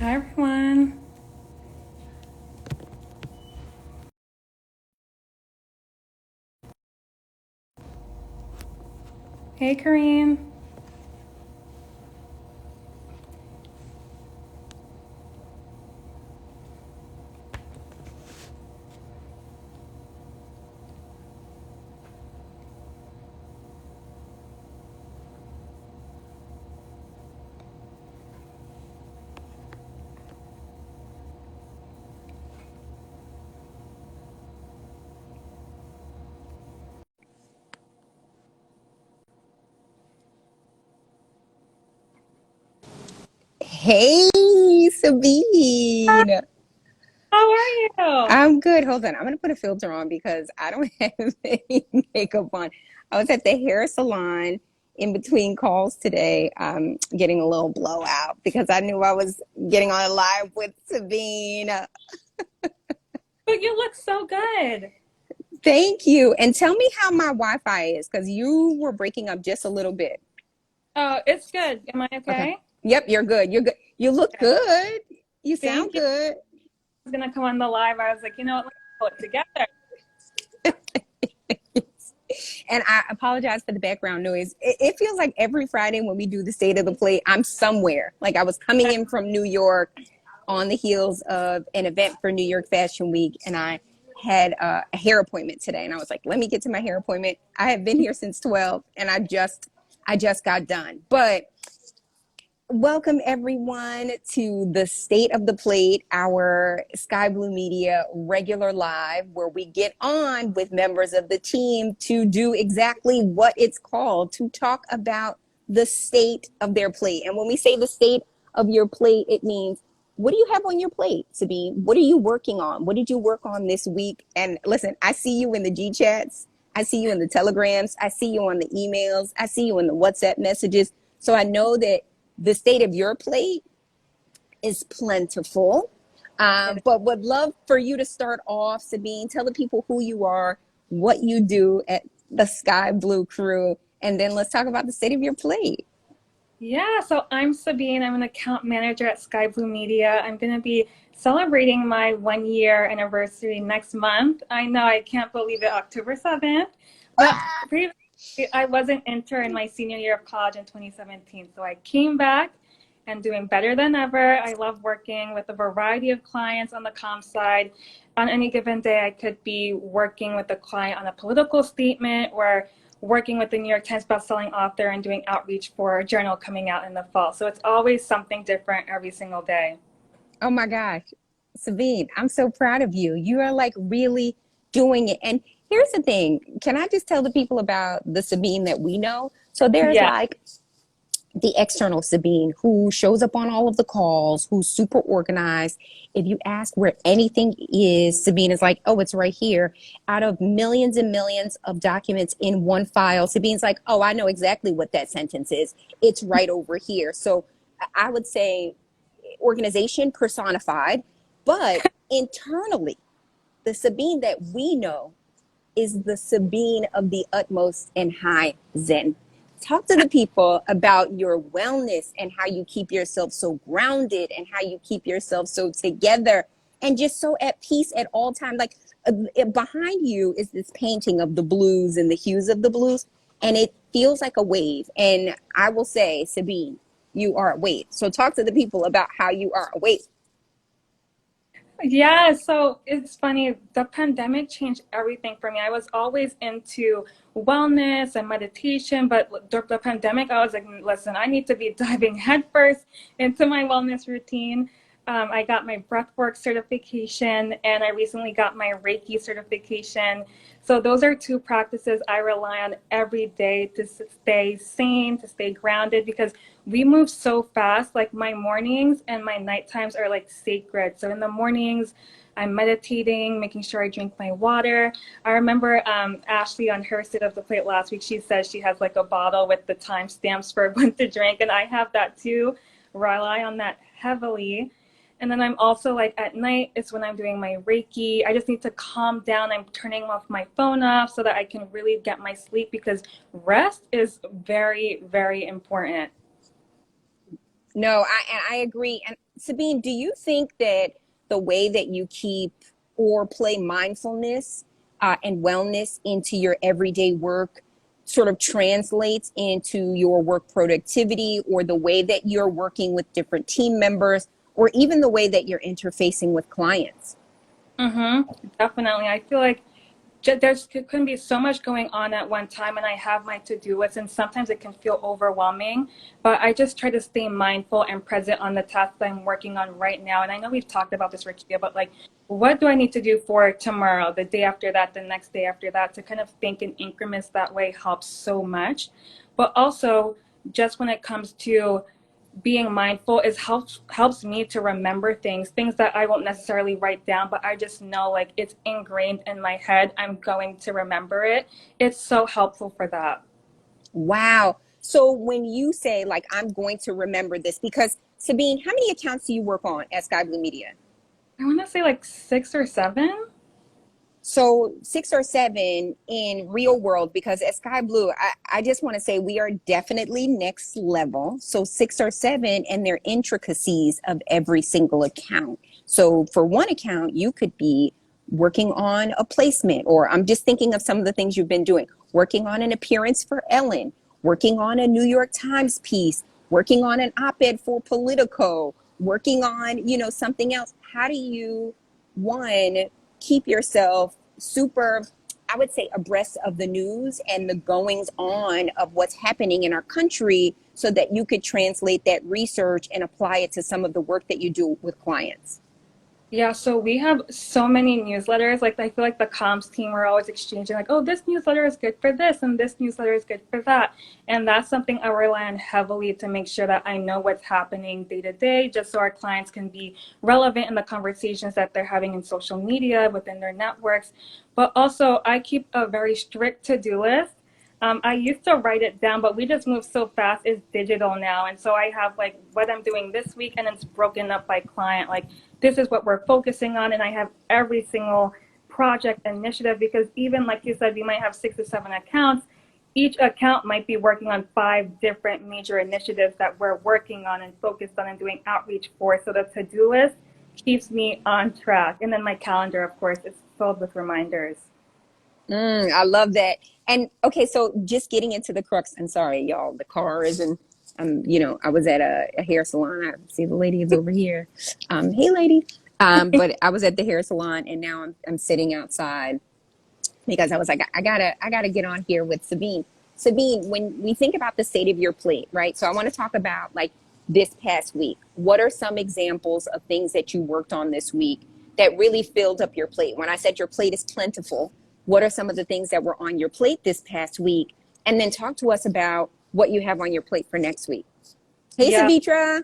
Hi, everyone. Hey, Kareem. Hey, Sabine. How are you? I'm good. Hold on. I'm going to put a filter on because I don't have any makeup on. I was at the hair salon in between calls today, getting a little blowout because I knew I was getting on live with Sabine. But you look so good. Thank you. And tell me how my Wi-Fi is because you were breaking up just a little bit. Oh, it's good. Am I Okay. okay? Yep, you're good. You're good. You look Okay. good. You sound Thank you. good. I was gonna come on the live. I was like, you know what? Let's pull it together. And I apologize for the background noise. It feels like every Friday when we do the state of the plate, I'm somewhere. Like I was coming in from New York on the heels of an event for New York Fashion Week, and I had a hair appointment today. And I was like, let me get to my hair appointment. I have been here since 12, and I just got done. But welcome everyone to the State of the Plate, our Sky Blue Media regular live, where we get on with members of the team to do exactly what it's called, to talk about the state of their plate. And when we say the state of your plate, it means what do you have on your plate, Sabine? What are you working on? What did you work on this week? And listen, I see you in the G chats. I see you in the telegrams. I see you on the emails. I see you in the WhatsApp messages. So I know that the state of your plate is plentiful. It- But would love for you to start off, Sabine. Tell the people who you are, what you do at the Sky Blue Crew, and then let's talk about the state of your plate. Yeah, so I'm Sabine. I'm an account manager at Sky Blue Media. I'm gonna be celebrating my 1 year anniversary next month. I know I can't believe it, October 7th. But previously, I was an intern in my senior year of college in 2017. So I came back and doing better than ever. I love working with a variety of clients on the comm side. On any given day, I could be working with a client on a political statement or working with the New York Times bestselling author and doing outreach for a journal coming out in the fall. So it's always something different every single day. Oh my gosh, Sabine, I'm so proud of you. You are like really doing it. And here's the thing, can I just tell the people about the Sabine that we know? So there's Yeah. like the external Sabine who shows up on all of the calls, who's super organized. If you ask where anything is, Sabine is like, oh, it's right here. Out of millions and millions of documents in one file, Sabine's like, oh, I know exactly what that sentence is. It's right over here. So I would say organization personified, but internally, the Sabine that we know is the Sabine of the utmost and high Zen. Talk to the people about your wellness and how you keep yourself so grounded and how you keep yourself so together and just so at peace at all times. Like behind you is this painting of the blues and the hues of the blues, and it feels like a wave. And I will say, Sabine, you are a wave. So talk to the people about how you are a wave. Yeah, so it's funny. The pandemic changed everything for me. I was always into wellness and meditation, but the pandemic, I was like, listen, I need to be diving headfirst into my wellness routine. I got my breathwork certification and I recently got my Reiki certification. So those are two practices I rely on every day to stay sane, to stay grounded, because we move so fast. Like my mornings and my night times are like sacred. So in the mornings, I'm meditating, making sure I drink my water. I remember Ashley on her State of the Plate last week, she says she has like a bottle with the timestamps for when to drink. And I have that too, rely on that heavily. And then I'm also like at night, it's when I'm doing my Reiki. I just need to calm down. I'm turning off my phone off so that I can really get my sleep because rest is very, very important. No, I agree. And Sabine, do you think that the way that you keep or play mindfulness and wellness into your everyday work sort of translates into your work productivity or the way that you're working with different team members or even the way that you're interfacing with clients? Definitely. I feel like there's can be so much going on at one time, and I have my to-do list, and sometimes it can feel overwhelming, but I just try to stay mindful and present on the task that I'm working on right now. And I know we've talked about this, Ricky, but like, what do I need to do for tomorrow, the day after that, the next day after that? To kind of think in increments that way helps so much. But also, just when it comes to being mindful is helps me to remember things that I won't necessarily write down, but I just know like it's ingrained in my head. I'm going to remember it. It's so helpful for that. Wow. So when you say like I'm going to remember this, because Sabine, how many accounts do you work on at Sky Blue Media? I want to say like 6 or 7. So 6 or 7 in real world, because at Sky Blue, I just want to say we are definitely next level. So 6 or 7 and their intricacies of every single account. So for one account, you could be working on a placement, or I'm just thinking of some of the things you've been doing, working on an appearance for Ellen, working on a New York Times piece, working on an op-ed for Politico, working on, something else. How do you, one, keep yourself super, I would say, abreast of the news and the goings on of what's happening in our country so that you could translate that research and apply it to some of the work that you do with clients? Yeah, so we have so many newsletters. Like I feel like the comms team we're always exchanging like, oh, this newsletter is good for this and this newsletter is good for that. And that's something I rely on heavily to make sure that I know what's happening day to day, just so our clients can be relevant in the conversations that they're having in social media, within their networks. But also I keep a very strict to-do list. I used to write it down, but we just move so fast. It's digital now. And so I have like what I'm doing this week, and it's broken up by client. Like, this is what we're focusing on. And I have every single project initiative, because even like you said, we might have 6 or 7 accounts. Each account might be working on 5 different major initiatives that we're working on and focused on and doing outreach for. So the to-do list keeps me on track. And then my calendar, of course, is filled with reminders. I love that. And okay, so just getting into the crux, I'm sorry, y'all, the car isn't, I was at a hair salon. I see the lady is over here. Hey lady. But I was at the hair salon and now I'm sitting outside because I was like, I gotta get on here with Sabine. Sabine, when we think about the state of your plate, right? So I want to talk about like this past week. What are some examples of things that you worked on this week that really filled up your plate? When I said your plate is plentiful, what are some of the things that were on your plate this past week? And then talk to us about what you have on your plate for next week. Hey, Yeah. Savitra.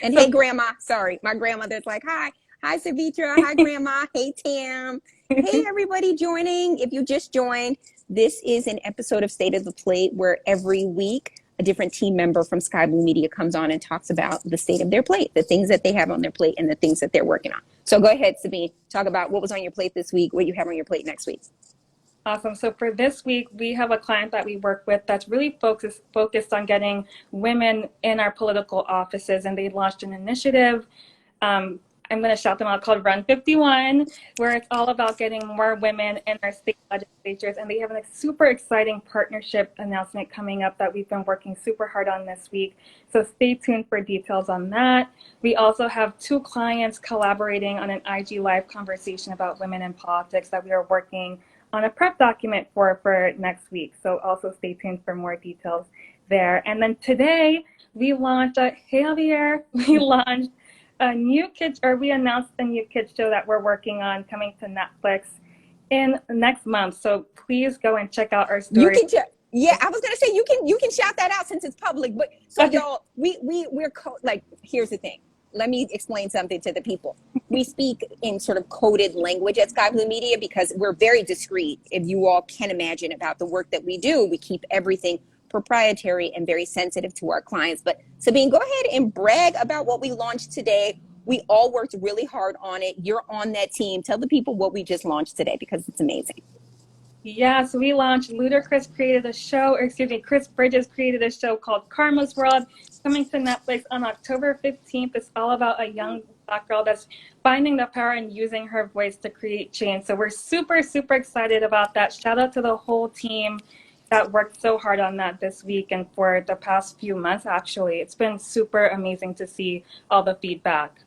And So hey, Grandma. Sorry, my grandmother's like, hi. Hi, Savitra. Hi, Grandma. Hey, Tam. Hey, everybody joining. If you just joined, this is an episode of State of the Plate where every week a different team member from Sky Blue Media comes on and talks about the state of their plate, the things that they have on their plate and the things that they're working on. So go ahead, Sabine. Talk about what was on your plate this week, what you have on your plate next week. awesome. So for this week, we have a client that we work with that's really focused on getting women in our political offices, and they launched an initiative. I'm going to shout them out, called Run 51, where it's all about getting more women in our state legislatures. And they have a super exciting partnership announcement coming up that we've been working super hard on this week. So stay tuned for details on that. We also have 2 clients collaborating on an IG Live conversation about women in politics that we are working on a prep document for next week. So also stay tuned for more details there. And then today we launched, hey Javier, we announced a new kids show that we're working on coming to Netflix in next month. So please go and check out our You story. can yeah, I was gonna say you can shout that out since it's public. But so Okay. y'all, we're like, here's the thing. Let me explain something to the people. We speak in sort of coded language at Sky Blue Media because we're very discreet. If you all can imagine about the work that we do, we keep everything proprietary and very sensitive to our clients. But Sabine, go ahead and brag about what we launched today. We all worked really hard on it. You're on that team. Tell the people what we just launched today because it's amazing. Yes, we launched. Ludacris created a show, or excuse me, Chris Bridges created a show called Karma's World, coming to Netflix on October 15th. It's all about a young Black girl that's finding the power and using her voice to create change. So we're super, super excited about that. Shout out to the whole team that worked so hard on that this week and for the past few months, actually. It's been super amazing to see all the feedback.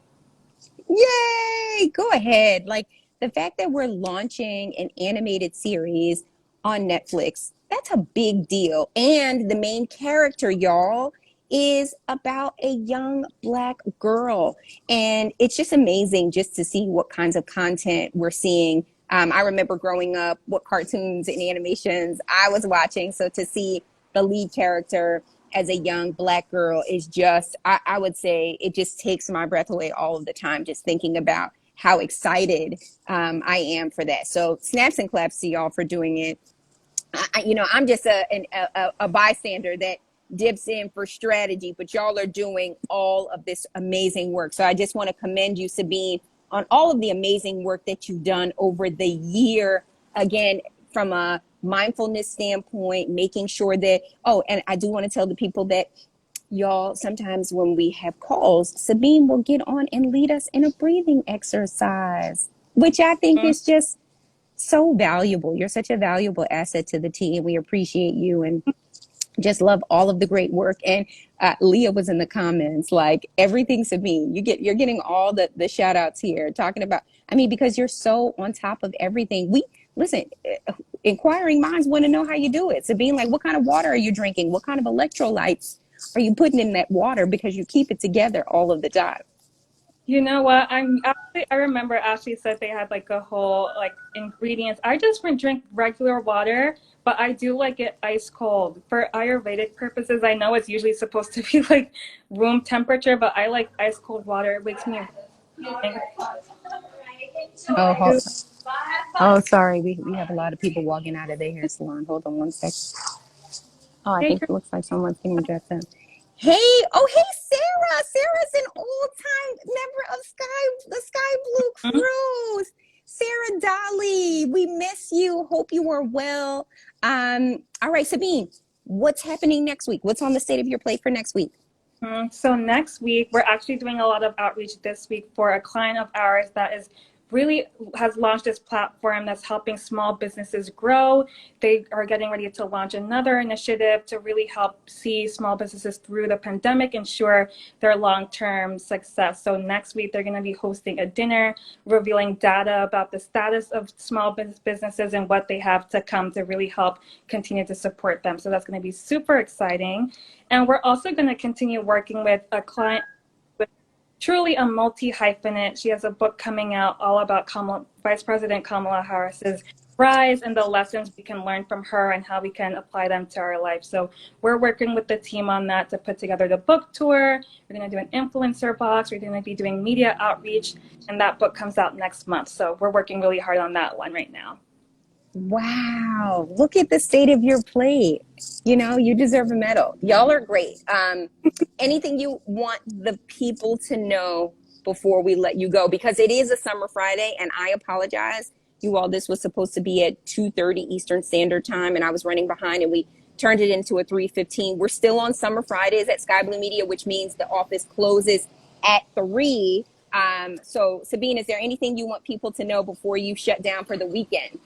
Yay! Go ahead. Like the fact that we're launching an animated series on Netflix, that's a big deal. And the main character, y'all, is about a young Black girl. And it's just amazing just to see what kinds of content we're seeing. I remember growing up, what cartoons and animations I was watching. So to see the lead character as a young Black girl is just, I would say, it just takes my breath away all of the time, just thinking about how excited I am for that. So snaps and claps to y'all for doing it. I'm just a bystander that dips in for strategy, but y'all are doing all of this amazing work. So I just want to commend you, Sabine, on all of the amazing work that you've done over the year. Again, from a mindfulness standpoint, making sure that, oh, and I do want to tell the people that y'all, sometimes when we have calls, Sabine will get on and lead us in a breathing exercise, which I think is just so valuable. You're such a valuable asset to the team. We appreciate you and just love all of the great work. And Leah was in the comments, like everything Sabine, you're getting all the shout outs here, talking about, I mean, because you're so on top of everything. We listen, inquiring minds want to know how you do it. Sabine, like what kind of water are you drinking? What kind of electrolytes are you putting in that water? Because you keep it together all of the time. You know what? I remember Ashley said they had like a whole like ingredients. I just drink regular water, but I do like it ice cold. For Ayurvedic purposes, I know it's usually supposed to be like room temperature, but I like ice cold water. It makes me think. Oh, oh, sorry. We have a lot of people walking out of their hair salon. Hold on one sec. Oh, I Hey, think it looks like someone's getting dressed up. Hey, oh, hey, Sarah. Sarah's an old-time member of the Sky Blue Kristen. Cruise. Sarah Dolly, we miss you. Hope you are well. All right, Sabine, what's happening next week? What's on the state of your plate for next week? So next week, we're actually doing a lot of outreach this week for a client of ours that is really has launched this platform that's helping small businesses grow. They are getting ready to launch another initiative to really help see small businesses through the pandemic, ensure their long-term success. So next week, they're going to be hosting a dinner, revealing data about the status of small businesses and what they have to come to really help continue to support them. So that's going to be super exciting. And we're also going to continue working with a client with truly a multi-hyphenate. She has a book coming out all about Vice President Kamala Harris's rise and the lessons we can learn from her and how we can apply them to our life. So we're working with the team on that to put together the book tour. We're going to do an influencer box. We're going to be doing media outreach, and that book comes out next month. So we're working really hard on that one right now. Wow, look at the state of your plate. You know, you deserve a medal. Y'all are great. Anything you want the people to know before we let you go? Because it is a summer Friday, and I apologize. You all, this was supposed to be at 2:30 Eastern Standard Time, and I was running behind, and we turned it into a 3:15. We're still on summer Fridays at Sky Blue Media, which means the office closes at 3. So, Sabine, is there anything you want people to know before you shut down for the weekend?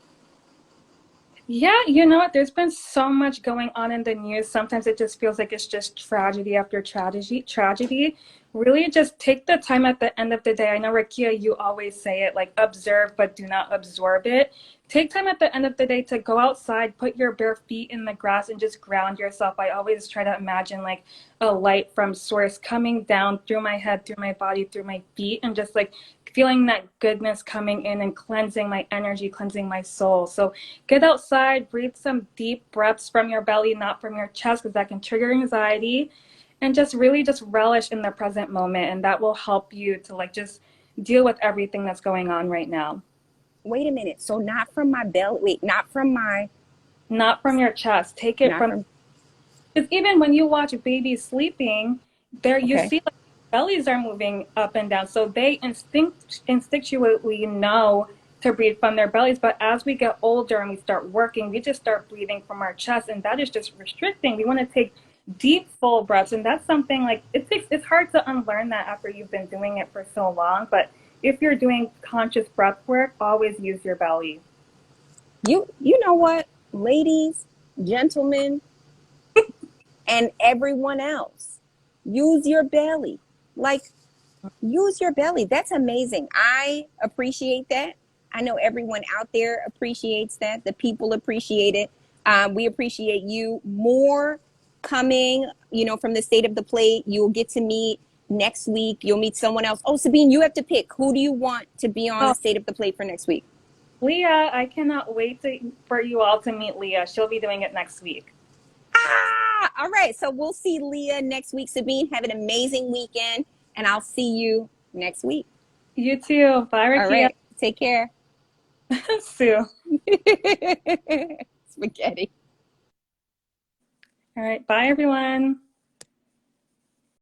Yeah, you know what? There's been so much going on in the news. Sometimes it just feels like it's just tragedy after tragedy. Really just take the time at the end of the day. I know, Rakia, you always say it like observe, but do not absorb it. Take time at the end of the day to go outside, put your bare feet in the grass and just ground yourself. I always try to imagine like a light from source coming down through my head, through my body, through my feet, and just like feeling that goodness coming in and cleansing my energy, cleansing my soul. So get outside, breathe some deep breaths from your belly, not from your chest, because that can trigger anxiety. And just really just relish in the present moment. And that will help you to like just deal with everything that's going on right now. Wait a minute. So not from my belly. Wait, not from my, Not from your chest. Take it not from, from, because even when you watch babies sleeping, there you okay. see like bellies are moving up and down. So they instinctually know to breathe from their bellies. But as we get older and we start working, we just start breathing from our chest, and that is just restricting. We want to take deep, full breaths, and that's something like it's hard to unlearn that after you've been doing it for so long. But if you're doing conscious breath work, always use your belly. You know what, ladies, gentlemen, and everyone else, use your belly. Like, use your belly. That's amazing. I appreciate that. I know everyone out there appreciates that. The people appreciate it. We appreciate you. More coming, from the State of the Plate. You'll get to meet next week. You'll meet someone else. Oh, Sabine, you have to pick. Who do you want to be on the State of the Plate for next week? Leah, I cannot wait for you all to meet Leah. She'll be doing it next week. All right. So we'll see Leah next week. Sabine, have an amazing weekend, and I'll see you next week. You too. Bye, Rakia. All right. Take care. Sue. Spaghetti. All right. Bye, everyone.